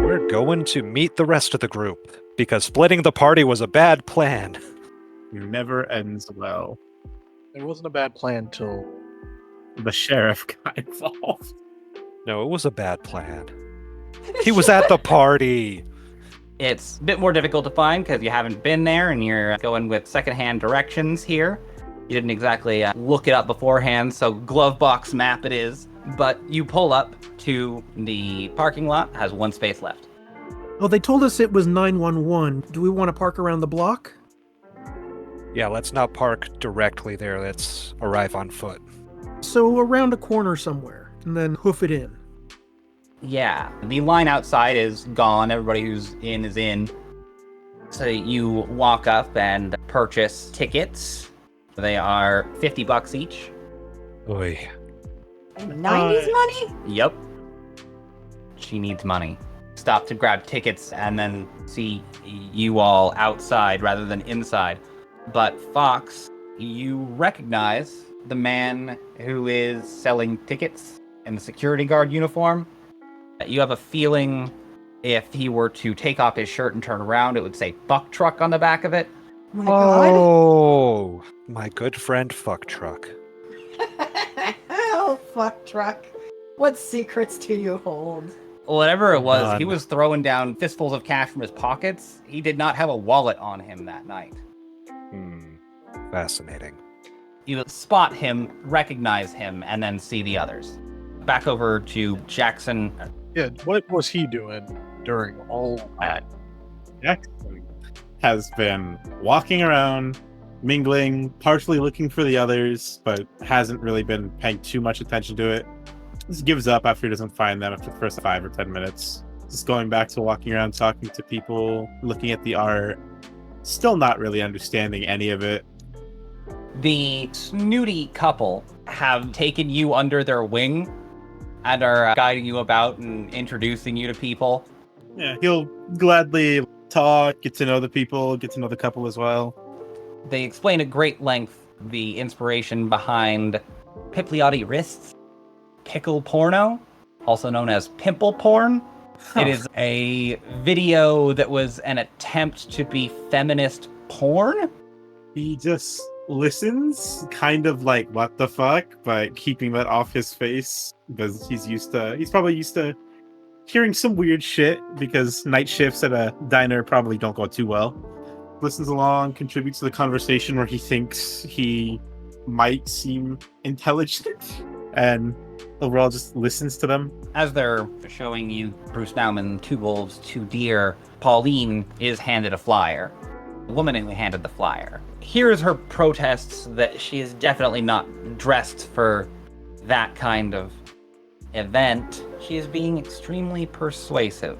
We're going to meet the rest of the group, because splitting the party was a bad plan. It never ends well. It wasn't a bad plan till The sheriff got involved. No, it was a bad plan. He was at the party. It's a bit more difficult to find because you haven't been there and you're going with secondhand directions here. You didn't exactly look it up beforehand, so glove box map it is. But you pull up to the parking lot, has one space left. Well, they told us it was 911. Do we want to park around the block? Yeah, let's not park directly there. Let's arrive on foot. So around a corner somewhere, and then hoof it in. Yeah, the line outside is gone. Everybody who's in is in. So you walk up and purchase tickets. They are $50 each. Oy. 90s money? Yep. She needs money. Stop to grab tickets and then see you all outside rather than inside. But Fox, you recognize the man who is selling tickets in the security guard uniform. You have a feeling if he were to take off his shirt and turn around, it would say fuck truck on the back of it. My God. Oh, my good friend Fuck Truck. Oh, fuck truck. What secrets do you hold? Whatever it was, None. he was throwing down fistfuls of cash from his pockets. He did not have a wallet on him that night. Fascinating. You spot him, recognize him, and then see the others. Back over to Jackson. yeah, what was he doing during all that? Jackson has been walking around, mingling, partially looking for the others, but hasn't really been paying too much attention to it. Just gives up after he doesn't find them after the first 5 or 10 minutes. Just going back to walking around, talking to people, looking at the art, still not really understanding any of it. The snooty couple have taken you under their wing and are guiding you about and introducing you to people. Yeah, he'll gladly talk, get to know the people, get to know the couple as well. They explain at great length the inspiration behind Pipliotti wrists, pickle porno, also known as pimple porn. It is a video that was an attempt to be feminist porn. He just listens, kind of like, what the fuck, but keeping that off his face because he's probably used to hearing some weird shit because night shifts at a diner probably don't go too well. Listens along, contributes to the conversation where he thinks he might seem intelligent, and overall just listens to them. As they're showing you Bruce Nauman, 2 wolves, 2 deer, Pauline is handed a flyer. The woman who handed the flyer. Here's her protests that she is definitely not dressed for that kind of event. She is being extremely persuasive.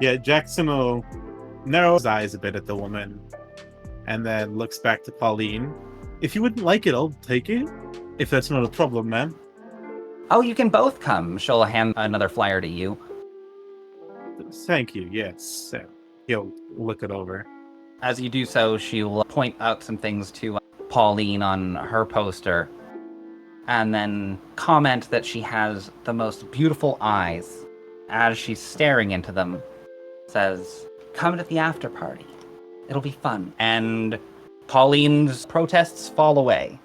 Yeah, Jackson will narrow his eyes a bit at the woman and then looks back to Pauline. If you wouldn't like it, I'll take it. If that's not a problem, ma'am. Oh, you can both come. She'll hand another flyer to you. Thank you, yes. He'll look it over. As you do so, she'll point out some things to Pauline on her poster, and then comment that she has the most beautiful eyes. As she's staring into them, says, "Come to the after party. It'll be fun." And Pauline's protests fall away.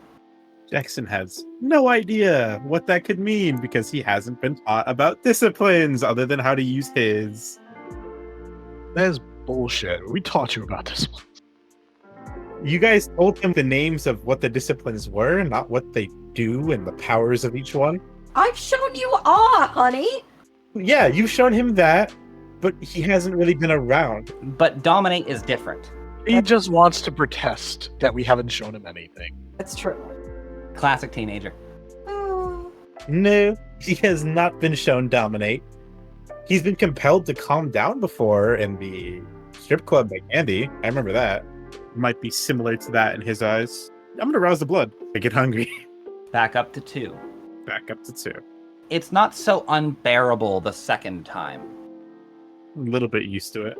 Jackson has no idea what that could mean because he hasn't been taught about disciplines other than how to use his. That is bullshit. We taught you about this one. You guys told him the names of what the disciplines were, not what they do and the powers of each one. I've shown you all, honey. Yeah, you've shown him that, but he hasn't really been around. But dominate is different. He just wants to protest that we haven't shown him anything. That's true. Classic teenager. Oh. No, he has not been shown dominate. He's been compelled to calm down before in the strip club by Andy. I remember that. Might be similar to that in his eyes. I'm gonna rouse the blood. I get hungry. Back up to 2. Back up to 2. It's not so unbearable the second time. A little bit used to it.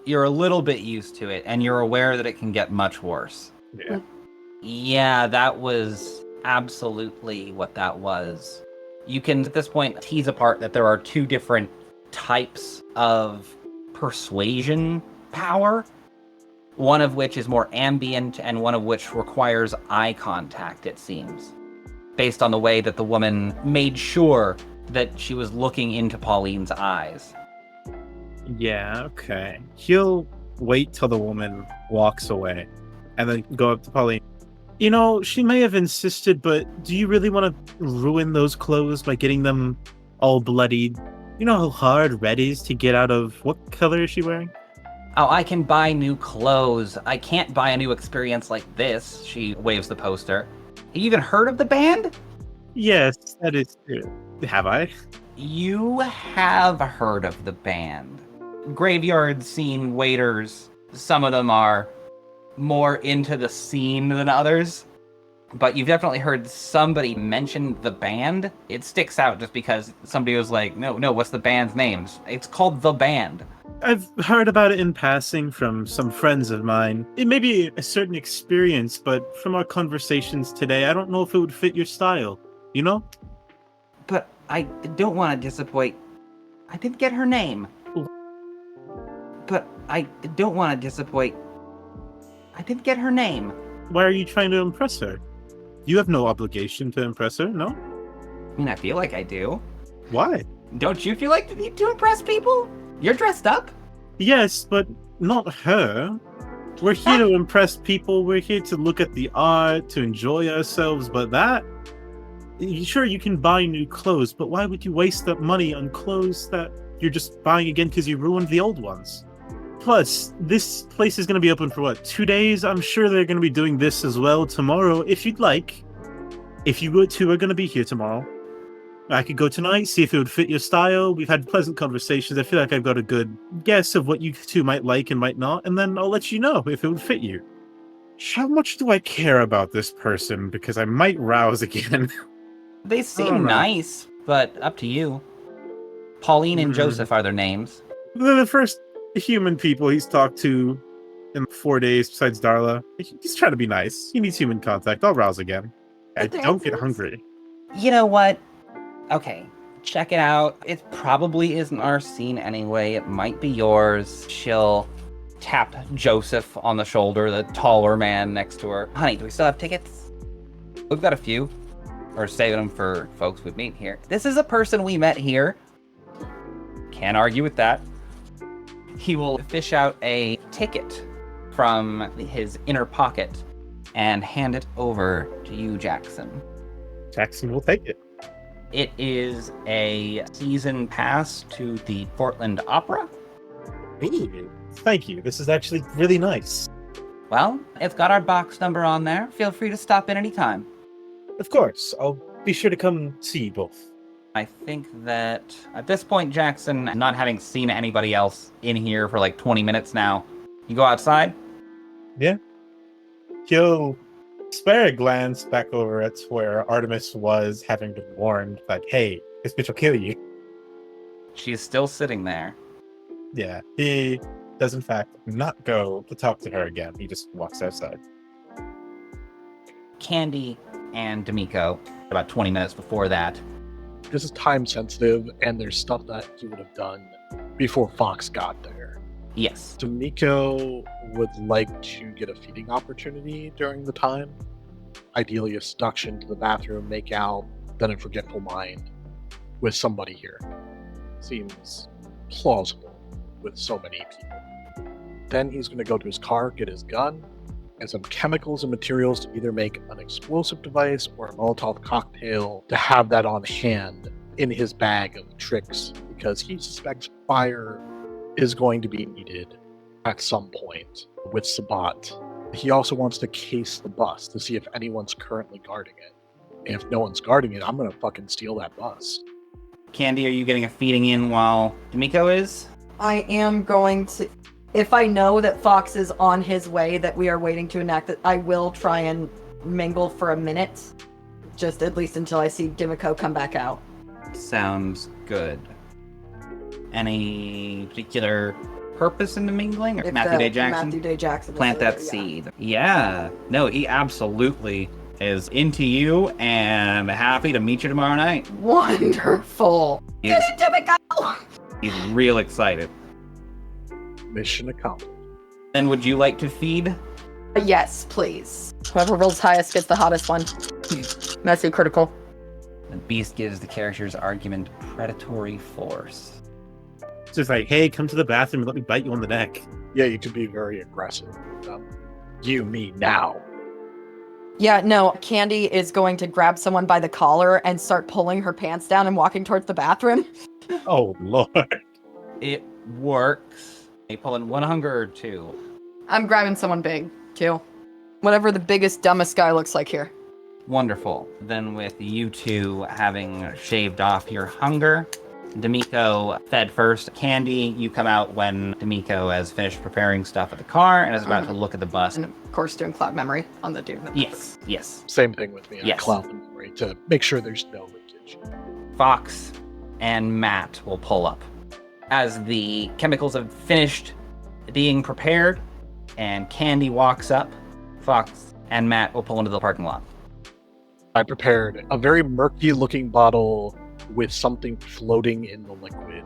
You're a little bit used to it, and you're aware that it can get much worse. Yeah. Yeah, that was absolutely what that was. You can, at this point, tease apart that there are two different types of persuasion power, one of which is more ambient and one of which requires eye contact, it seems, based on the way that the woman made sure that she was looking into Pauline's eyes. Yeah, okay. He'll wait till the woman walks away and then go up to Pauline. You know, she may have insisted, but do you really want to ruin those clothes by getting them all bloodied? You know how hard red is to get out of... What color is she wearing? Oh, I can buy new clothes. I can't buy a new experience like this. She waves the poster. You even heard of the band? Yes, that is true. Have I? You have heard of the band. Graveyard scene waiters. Some of them are more into the scene than others. But you've definitely heard somebody mention the band. It sticks out just because somebody was like, no, what's the band's name? It's called The Band. I've heard about it in passing from some friends of mine. It may be a certain experience, but from our conversations today, I don't know if it would fit your style. You know? But I don't want to disappoint. I didn't get her name. But I don't want to disappoint. I didn't get her name. Why are you trying to impress her? You have no obligation to impress her, no? I mean, I feel like I do. Why? Don't you feel like you need to impress people? You're dressed up. Yes, but not her. We're here to impress people. We're here to look at the art, to enjoy ourselves, but that... Sure, you can buy new clothes, but why would you waste that money on clothes that you're just buying again because you ruined the old ones? Plus, this place is going to be open for, 2 days? I'm sure they're going to be doing this as well tomorrow, if you'd like. If you two are going to be here tomorrow, I could go tonight, see if it would fit your style. We've had pleasant conversations. I feel like I've got a good guess of what you two might like and might not, and then I'll let you know if it would fit you. How much do I care about this person? Because I might rouse again. They seem nice, but up to you. Pauline and Joseph are their names. They're the first human people he's talked to in 4 days besides Darla. He's trying to be nice. He needs human contact. I'll rouse again. I don't get hungry. You know what? Okay, check it out. It probably isn't our scene anyway. It might be yours. She'll tap Joseph on the shoulder, the taller man next to her. Honey, do we still have tickets? We've got a few. Or saving them for folks we meet here. This is a person we met here. Can't argue with that. He will fish out a ticket from his inner pocket and hand it over to you, Jackson. Jackson will take it. It is a season pass to the Portland Opera. Ooh, thank you. This is actually really nice. Well, it's got our box number on there. Feel free to stop in anytime. Of course. I'll be sure to come see you both. I think that at this point, Jackson, not having seen anybody else in here for like 20 minutes now, you go outside? Yeah. He'll spare a glance back over at where Artemis was, having been warned that, hey, this bitch will kill you. She's still sitting there. Yeah, he does in fact not go to talk to her again. He just walks outside. Candy and D'Amico, about 20 minutes before that. This is time sensitive, and there's stuff that he would have done before Fox got there. Yes. D'Amico would like to get a feeding opportunity during the time. Ideally, a seduction to the bathroom, make out, then a forgetful mind with somebody here. Seems plausible with so many people. Then he's going to go to his car, get his gun, and some chemicals and materials to either make an explosive device or a Molotov cocktail to have that on hand in his bag of tricks, because he suspects fire is going to be needed at some point with Sabat. He also wants to case the bus to see if anyone's currently guarding it. And if no one's guarding it, I'm going to fucking steal that bus. Candy, are you getting a feeding in while D'Amico is? I am going to... If I know that Fox is on his way, that we are waiting to enact that, I will try and mingle for a minute. Just at least until I see D'Amico come back out. Sounds good. Any particular purpose in the mingling? Or If Matthew Day Jackson? Matthew Day Jackson. Plant that seed. Yeah. No, he absolutely is into you and happy to meet you tomorrow night. Wonderful. He's, Get it, Dimmico! he's real excited. Mission accomplished. Then would you like to feed? Yes, please. Whoever rolls highest gets the hottest one. Messy critical. The beast gives the character's argument predatory force. It's just like, hey, come to the bathroom and let me bite you on the neck. Yeah, you can be very aggressive. You, me, now. Yeah, no, Candy is going to grab someone by the collar and start pulling her pants down and walking towards the bathroom. Oh, Lord. It works. You pull in 1 hunger or 2. I'm grabbing someone big, too. Whatever the biggest, dumbest guy looks like here. Wonderful. Then with you two having shaved off your hunger, D'Amico fed first. Candy, you come out when D'Amico has finished preparing stuff at the car and is about to look at the bus. And of course, doing cloud memory on the dude. Yes. Same thing with me. I Yes. cloud the memory to make sure there's no leakage. Fox and Matt will pull up. As the chemicals have finished being prepared and Candy walks up, Fox and Matt will pull into the parking lot. I prepared a very murky looking bottle with something floating in the liquid.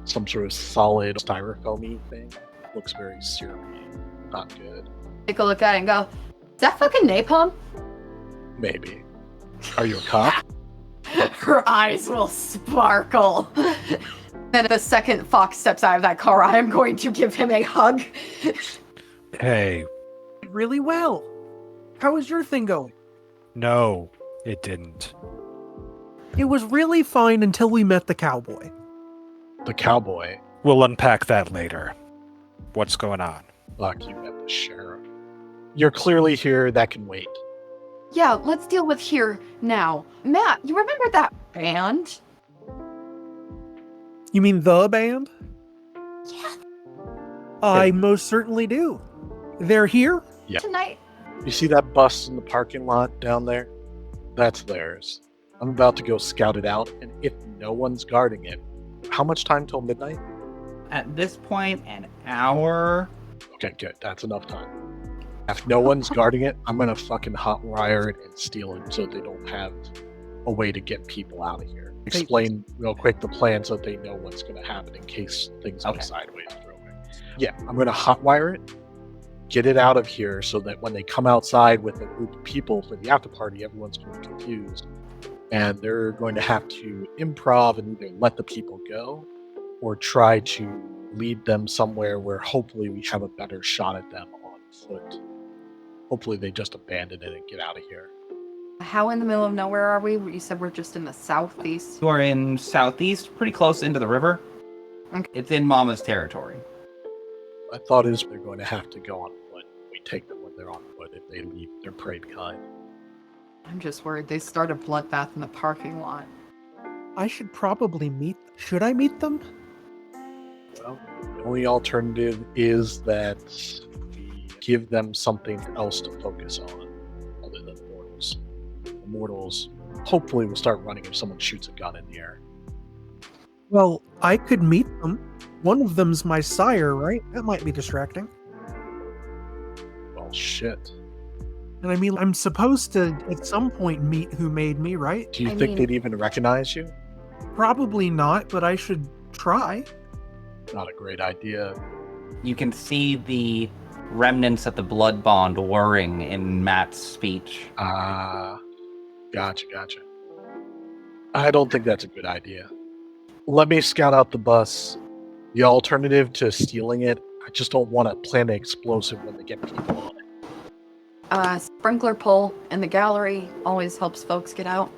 Some sort of solid styrofoamy thing. Looks very syrupy. Not good. Take a look at it and go, is that fucking napalm? Maybe. Are you a cop? Her eyes will sparkle. Then the second Fox steps out of that car, I am going to give him a hug. Hey, Really well. How is your thing going? no, it didn't. It was really fine until we met the cowboy. The cowboy. We'll unpack that later. What's going on? Fuck, you met the sheriff. You're clearly here. That can wait. Yeah, let's deal with here now. Matt, you remember that band? You mean the band? Yeah. I most certainly do. They're here? Yeah. Tonight. You see that bus in the parking lot down there? That's theirs. I'm about to go scout it out, and if no one's guarding it, how much time till midnight? At this point, an hour. Okay, good. That's enough time. If no one's guarding it, I'm gonna fucking hotwire it and steal it so they don't have a way to get people out of here. Explain real quick the plan so they know what's gonna happen in case things Okay. go sideways real quick. Yeah, I'm gonna hotwire it, get it out of here so that when they come outside with a group of people for the after party, everyone's gonna be confused. And they're going to have to improv and either let the people go or try to lead them somewhere where hopefully we have a better shot at them on foot. Hopefully they just abandon it and get out of here. How in the middle of nowhere are we? You said we're just in the southeast. You are in southeast, pretty close into the river. Okay. It's in Mama's territory. My thought is they're going to have to go on foot. We take them when they're on foot if they leave their prey behind. I'm just worried they start a bloodbath in the parking lot. I should probably meet. Should I meet them? Well, the only alternative is that we give them something else to focus on other than mortals. The mortals hopefully will start running if someone shoots a gun in the air. Well, I could meet them. One of them's my sire, right? That might be distracting. Well, shit. And I mean, I'm supposed to at some point meet who made me, right? Do you I think mean- they'd even recognize you? Probably not, but I should try. Not a great idea. You can see the remnants of the blood bond whirring in Matt's speech. Gotcha. I don't think that's a good idea. Let me scout out the bus. The alternative to stealing it, I just don't want to plant an explosive when they get people on it. Sprinkler pole in the gallery always helps folks get out.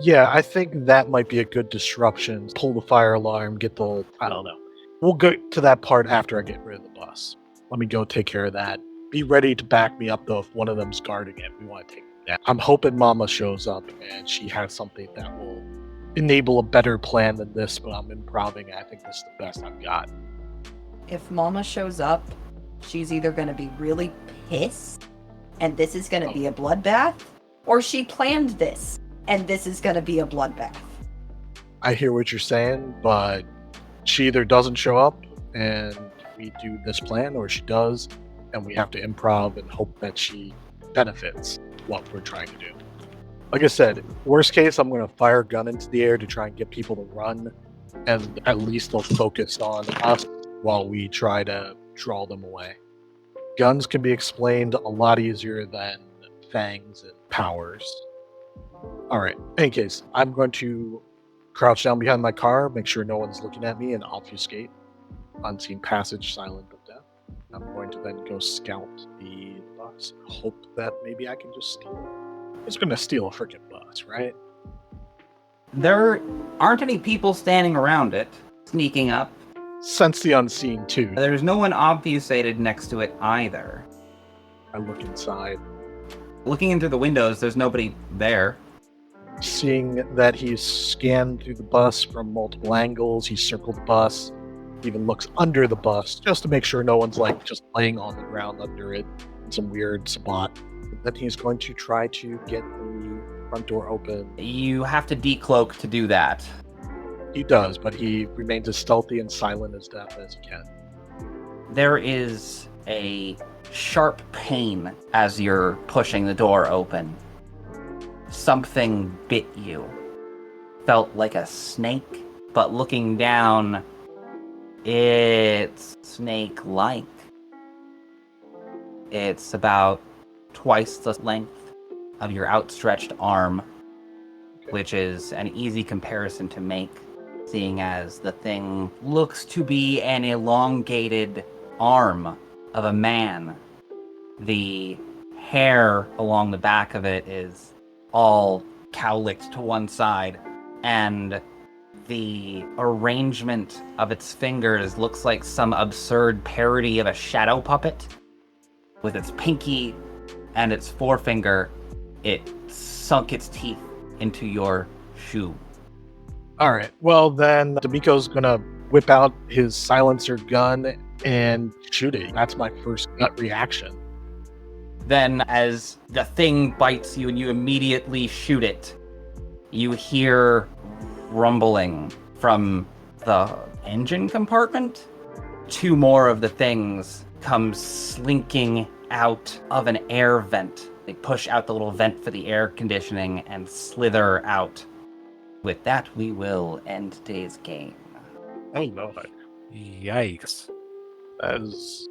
Yeah, I think that might be a good disruption. Pull the fire alarm, get the... I don't know. We'll go to that part after I get rid of the bus. Let me go take care of that. Be ready to back me up, though, if one of them's guarding it. We want to take it down. I'm hoping Mama shows up and she has something that will enable a better plan than this, but I'm improving. I think this is the best I've got. If Mama shows up, she's either going to be really pissed, and this is going to be a bloodbath, or she planned this, and this is going to be a bloodbath. I hear what you're saying, but she either doesn't show up and we do this plan, or she does and we have to improv and hope that she benefits. what we're trying to do. Like I said, worst case, I'm going to fire a gun into the air to try and get people to run, and at least they'll focus on us while we try to draw them away. Guns can be explained a lot easier than fangs and powers. Alright, in any case, I'm going to crouch down behind my car, make sure no one's looking at me, and obfuscate. Unseen passage, silent of death. I'm going to then go scout the bus and hope that maybe I can just steal it. Who's going to steal a freaking bus, right? There aren't any people standing around it, sneaking up. Sense the unseen, too. There's no one obfuscated next to it either. I look inside, Looking into the windows, there's nobody there. seeing that he's scanned through the bus from multiple angles. He's circled the bus, even looks under the bus just to make sure no one's like just laying on the ground under it in some weird spot. Then he's going to try to get the front door open. You have to decloak to do that. He does, but he remains as stealthy and silent as death as he can. There is a sharp pain as you're pushing the door open. Something bit you. Felt like a snake, but looking down, it's snake-like. It's about twice the length of your outstretched arm, which is an easy comparison to make, seeing as the thing looks to be an elongated arm of a man. The hair along the back of it is all cowlicked to one side, and the arrangement of its fingers looks like some absurd parody of a shadow puppet. With its pinky and its forefinger, it sunk its teeth into your shoe. All right. Well, then D'Amico's gonna whip out his silencer gun and shoot it. That's my first gut reaction. Then, as the thing bites you and you immediately shoot it, you hear rumbling from the engine compartment. Two more of the things come slinking out of an air vent. They push out the little vent for the air conditioning and slither out. With that, we will end today's game. Oh, Lord. Yikes. That is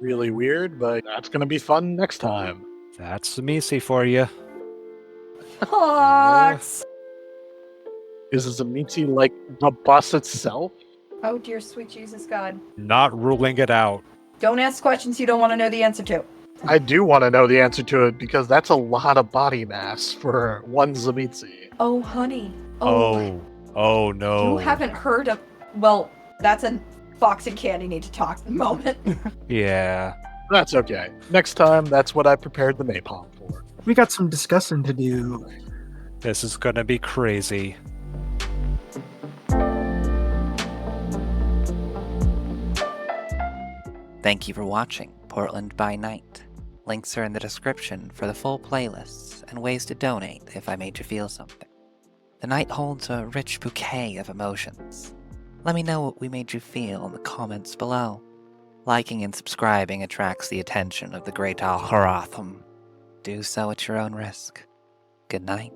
really weird, but that's going to be fun next time. That's Tzimisce for you. Fox! Is Tzimisce like the bus itself? Oh dear sweet Jesus God. Not ruling it out. Don't ask questions you don't want to know the answer to. I do want to know the answer to it because that's a lot of body mass for one Tzimisce. Oh honey. Oh no. You haven't heard of... Well, that's a Fox and Candy need to talk moment. Yeah. That's okay. Next time, that's what I prepared the napalm for. We got some discussing to do. This is gonna be crazy. Thank you for watching Portland by Night. Links are in the description for the full playlists and ways to donate if I made you feel something. The night holds a rich bouquet of emotions. Let me know what we made you feel in the comments below. Liking and subscribing attracts the attention of the great Al-Haratham. Do so at your own risk. Good night.